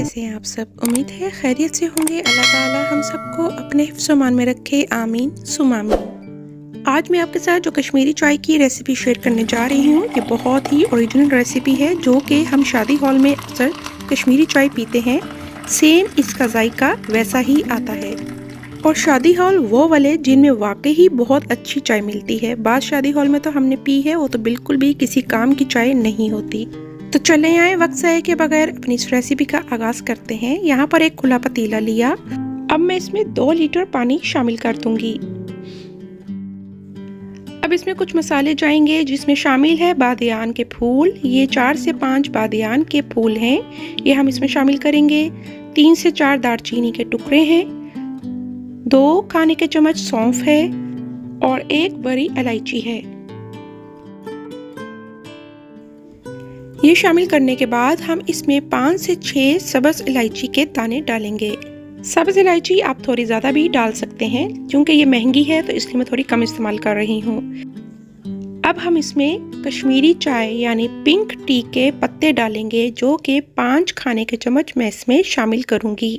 कैसे हैं आप सब। उम्मीद है खैरियत से होंगे। अल्लाह ताला हम सबको अपने हिफ्ज़-ओ-मान में रखे, आमीन सुम्मा आमीन। आज मैं आपके साथ जो कश्मीरी चाय की रेसिपी शेयर करने जा रही हूँ, ये बहुत ही ओरिजिनल रेसिपी है जो कि हम शादी हॉल में अक्सर कश्मीरी चाय पीते हैं। सेम इसका जायका वैसा ही आता है। और शादी हॉल वो वाले जिनमें वाकई ही बहुत अच्छी चाय मिलती है। बाद शादी हॉल में तो हमने पी है, वो तो बिल्कुल भी किसी काम की चाय नहीं होती। तो चले आए वक्त ज़ाया के बगैर अपनी इस रेसिपी का आगाज करते हैं। यहाँ पर एक खुला पतीला लिया। अब मैं इसमें 2 लीटर पानी शामिल कर दूंगी। अब इसमें कुछ मसाले जाएंगे जिसमें शामिल है बादियान के फूल। ये 4 से 5 बादियान के फूल हैं, ये हम इसमें शामिल करेंगे। 3 से 4 दालचीनी के टुकड़े हैं, 2 खाने के चम्मच सौंफ है और 1 बड़ी इलायची है। ये शामिल करने के बाद हम इसमें 5 से 6 सब्ज़ इलायची के दाने डालेंगे। सब्ज़ इलायची आप थोड़ी ज़्यादा भी डाल सकते हैं, क्योंकि ये महंगी है तो इसलिए मैं थोड़ी कम इस्तेमाल कर रही हूँ। अब हम इसमें कश्मीरी चाय यानी पिंक टी के पत्ते डालेंगे, जो कि 5 खाने के चम्मच मैं इसमें शामिल करूँगी।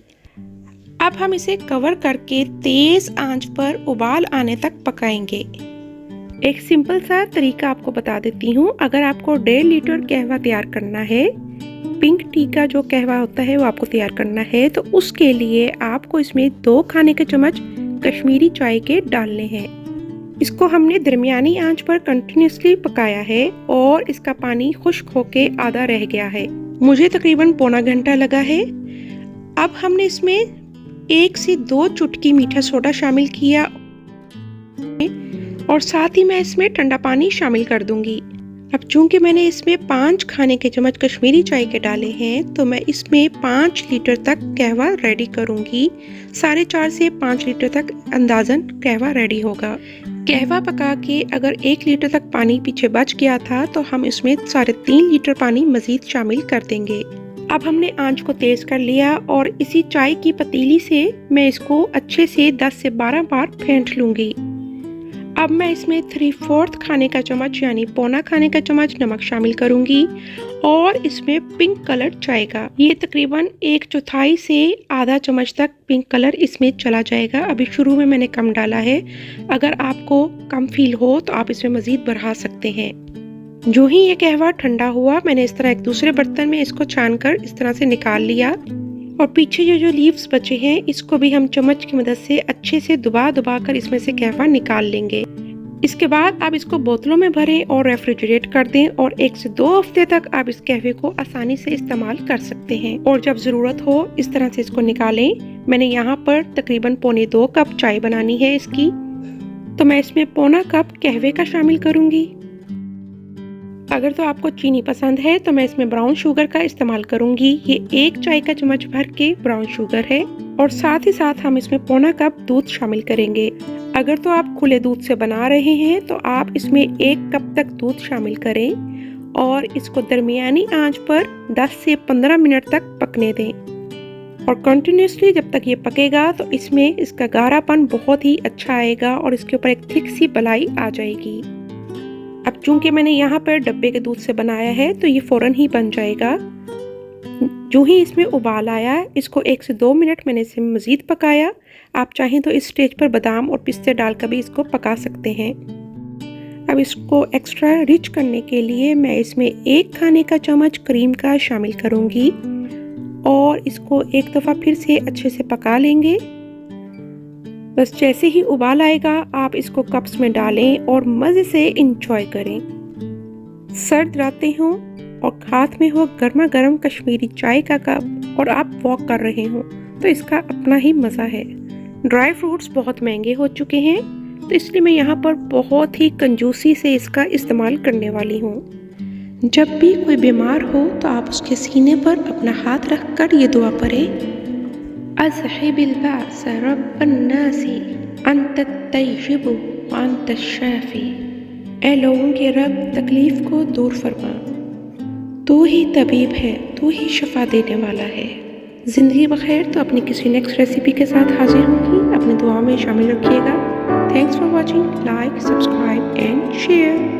अब हम इसे कवर करके तेज़ आंच पर उबाल आने तक पकाएंगे। एक सिंपल सा तरीका आपको बता देती हूँ। अगर आपको 1.5 लीटर कहवा तैयार करना है, पिंक टी का जो कहवा होता है वो आपको तैयार करना है, तो उसके लिए आपको इसमें 2 खाने के चम्मच कश्मीरी चाय के डालने हैं। इसको हमने दरमियानी आंच पर कंटिन्यूसली पकाया है और इसका पानी खुश्क होके आधा रह गया है। मुझे तकरीबन पौना घंटा लगा है। अब हमने इसमें 1 से 2 चुटकी मीठा सोडा शामिल किया और साथ ही मैं इसमें ठंडा पानी शामिल कर दूंगी। अब चूंकि मैंने इसमें 5 खाने के चम्मच कश्मीरी चाय के डाले हैं, तो मैं इसमें 5 लीटर तक कहवा रेडी करूंगी। 4.5 से 5 लीटर तक अंदाजन कहवा रेडी होगा। कहवा पका के अगर 1 लीटर तक पानी पीछे बच गया था, तो हम इसमें 3.5 लीटर पानी मजीद शामिल कर देंगे। अब हमने आंच को तेज कर लिया और इसी चाय की पतीली से मैं इसको अच्छे से 10 से 12 बार फेंट लूंगी। अब मैं इसमें 3/4 खाने का चम्मच यानी पौना खाने का चम्मच नमक शामिल करूंगी और इसमें पिंक कलर जाएगा। ये तकरीबन 1/4 से आधा चम्मच तक पिंक कलर इसमें चला जाएगा। अभी शुरू में मैंने कम डाला है, अगर आपको कम फील हो तो आप इसमें मजीद बढ़ा सकते हैं। जो ही ये कहवा ठंडा हुआ, मैंने इस तरह एक दूसरे बर्तन में इसको छानकर इस तरह से निकाल लिया और पीछे जो लीव्स बचे हैं, इसको भी हम चम्मच की मदद से अच्छे से दबा कर इसमें से कहवा निकाल लेंगे। इसके बाद आप इसको बोतलों में भरें और रेफ्रिजरेट कर दें और 1 से 2 हफ्ते तक आप इस कहवे को आसानी से इस्तेमाल कर सकते हैं। और जब ज़रूरत हो इस तरह से इसको निकालें। मैंने यहाँ पर तकरीबन 1.25 कप चाय बनानी है इसकी, तो मैं इसमें 1.25 कप कहवे का शामिल करूँगी। अगर तो आपको चीनी पसंद है तो मैं इसमें ब्राउन शुगर का इस्तेमाल करूंगी। ये 1 चाय का चम्मच भर के ब्राउन शुगर है और साथ ही साथ हम इसमें 1.25 कप दूध शामिल करेंगे। अगर तो आप खुले दूध से बना रहे हैं तो आप इसमें 1 कप तक दूध शामिल करें और इसको दरमियानी आंच पर 10 से 15 मिनट तक पकने दें। और कंटिन्यूसली जब तक ये पकेगा तो इसमें इसका गाढ़ापन बहुत ही अच्छा आएगा और इसके ऊपर एक थिक सी मलाई आ जाएगी। अब चूंकि मैंने यहाँ पर डब्बे के दूध से बनाया है तो ये फौरन ही बन जाएगा। जो ही इसमें उबाल आया, इसको 1 से 2 मिनट मैंने इसे मज़ीद पकाया। आप चाहें तो इस स्टेज पर बादाम और पिस्ते डालकर भी इसको पका सकते हैं। अब इसको एक्स्ट्रा रिच करने के लिए मैं इसमें 1 खाने का चम्मच क्रीम का शामिल करूँगी और इसको एक दफ़ा फिर से अच्छे से पका लेंगे। बस जैसे ही उबाल आएगा आप इसको कप्स में डालें और मज़े से इंजॉय करें। सर्द रातें हों और हाथ में हो गर्मा गर्म कश्मीरी चाय का कप और आप वॉक कर रहे हों, तो इसका अपना ही मज़ा है। ड्राई फ्रूट्स बहुत महंगे हो चुके हैं, तो इसलिए मैं यहाँ पर बहुत ही कंजूसी से इसका इस्तेमाल करने वाली हूँ। जब भी कोई बीमार हो तो आप उसके सीने पर अपना हाथ रख कर ये दुआ पढ़ें, अज़हिबिल बास रब्बन्नासी अंत तय्यिबु अंत शाफी। ए लोगों के रब, तकलीफ को दूर फरमा, तू ही तबीब है, तू ही शफा देने वाला है। ज़िंदगी बखैर। तो अपनी किसी नेक्स्ट रेसिपी के साथ हाजिर होंगी। अपनी दुआ में शामिल रखिएगा। Thanks for watching. Like, subscribe and share.